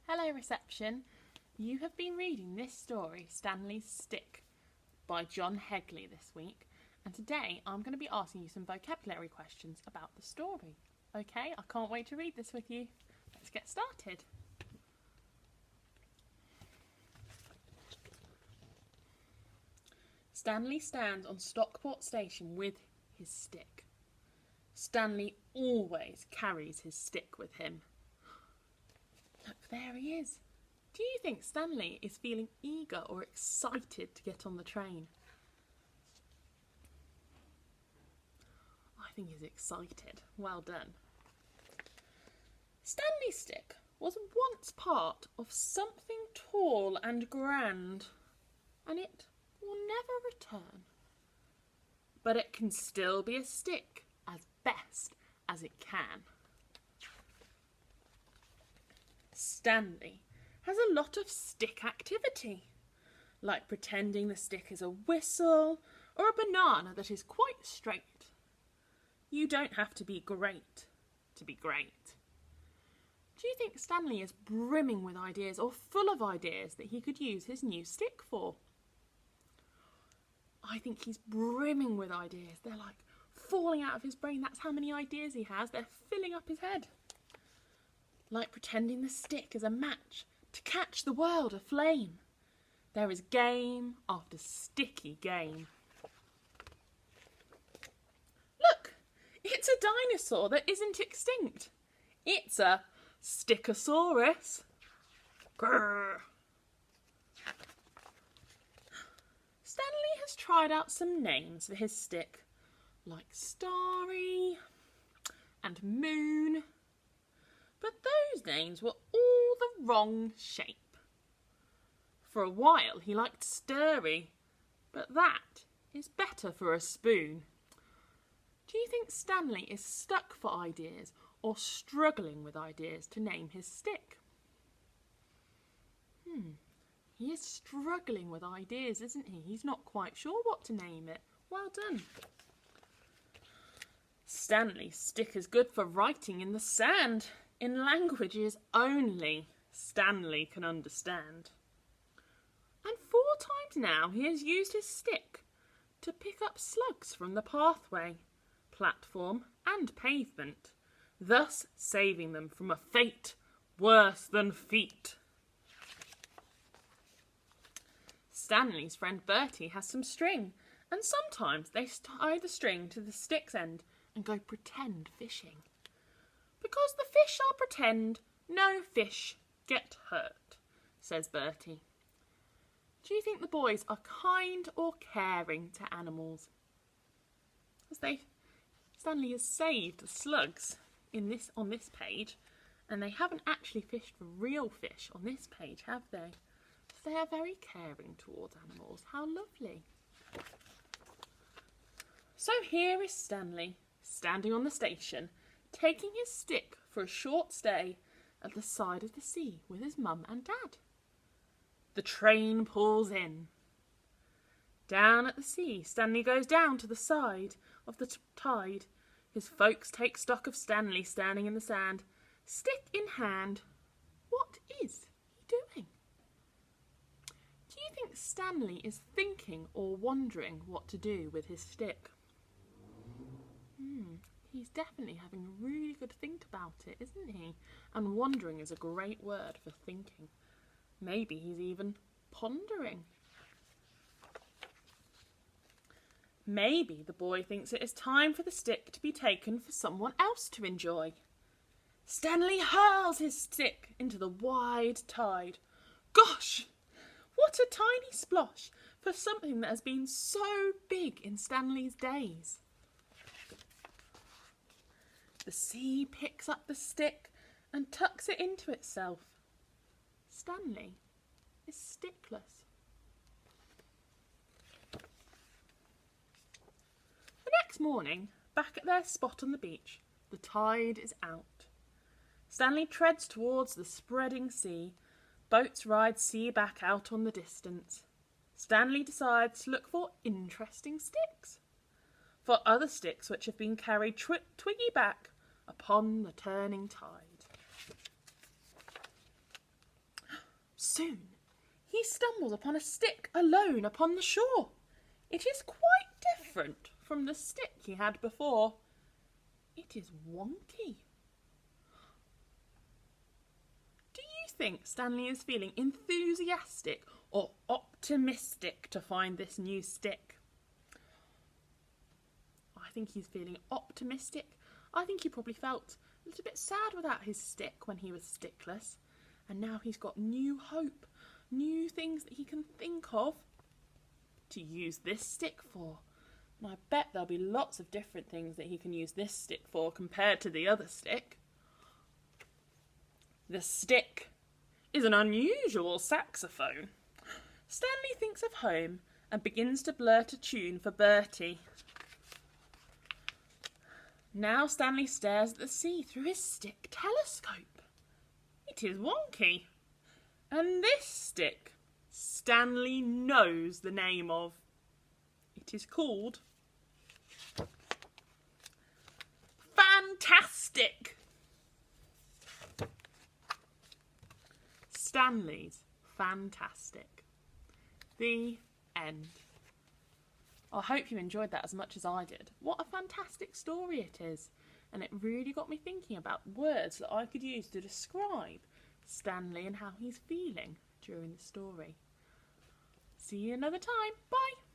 Hello reception. You have been reading this story, Stanley's Stick, by John Hegley this week, and today I'm going to be asking you some vocabulary questions about the story. Okay, I can't wait to read this with you. Let's get started. Stanley stands on Stockport Station with his stick. Stanley always carries his stick with him. Look, there he is. Do you think Stanley is feeling eager or excited to get on the train? I think he's excited. Well done. Stanley's stick was once part of something tall and grand, and it will never return. But it can still be a stick as best as it can. Stanley has a lot of stick activity, like pretending the stick is a whistle or a banana that is quite straight. You don't have to be great to be great. Do you think Stanley is brimming with ideas or full of ideas that he could use his new stick for? I think he's brimming with ideas. They're like falling out of his brain. That's how many ideas he has. They're filling up his head. Like pretending the stick is a match to catch the world aflame. There is game after sticky game. Look, it's a dinosaur that isn't extinct. It's a Stickosaurus. Grrr. Stanley has tried out some names for his stick, like Starry and Moon. But those names were all the wrong shape. For a while he liked Stirry, but that is better for a spoon. Do you think Stanley is stuck for ideas or struggling with ideas to name his stick? He is struggling with ideas, isn't he? He's not quite sure what to name it. Well done. Stanley's stick is good for writing in the sand, in languages only Stanley can understand. And 4 times now he has used his stick to pick up slugs from the pathway, platform and pavement, thus saving them from a fate worse than feet. Stanley's friend Bertie has some string, and sometimes they tie the string to the stick's end and go pretend fishing. Because the fish are pretend, no fish get hurt, says Bertie. Do you think the boys are kind or caring to animals? Stanley has saved the slugs on this page, and they haven't actually fished for real fish on this page, have they? They are very caring towards animals. How lovely. So here is Stanley, standing on the station, taking his stick for a short stay at the side of the sea with his mum and dad. The train pulls in. Down at the sea, Stanley goes down to the side of the tide. His folks take stock of Stanley standing in the sand, stick in hand. What is he doing? Do you think Stanley is thinking or wondering what to do with his stick? He's definitely having a really good think about it, isn't he? And wondering is a great word for thinking. Maybe he's even pondering. Maybe the boy thinks it is time for the stick to be taken for someone else to enjoy. Stanley hurls his stick into the wide tide. Gosh! What a tiny splosh for something that has been so big in Stanley's days. The sea picks up the stick and tucks it into itself. Stanley is stickless. The next morning, back at their spot on the beach, the tide is out. Stanley treads towards the spreading sea. Boats ride sea back out on the distance. Stanley decides to look for interesting sticks, for other sticks which have been carried twiggy back upon the turning tide. Soon he stumbles upon a stick alone upon the shore. It is quite different from the stick he had before. It is wonky. Do you think Stanley is feeling enthusiastic or optimistic to find this new stick? I think he's feeling optimistic. I think he probably felt a little bit sad without his stick when he was stickless. And now he's got new hope, new things that he can think of to use this stick for. And I bet there'll be lots of different things that he can use this stick for compared to the other stick. The stick is an unusual saxophone. Stanley thinks of home and begins to blurt a tune for Bertie. Now Stanley stares at the sea through his stick telescope. It is wonky. And this stick, Stanley knows the name of. It is called Fantastic. Stanley's Fantastic. The end. I hope you enjoyed that as much as I did. What a fantastic story it is. And it really got me thinking about words that I could use to describe Stanley and how he's feeling during the story. See you another time. Bye.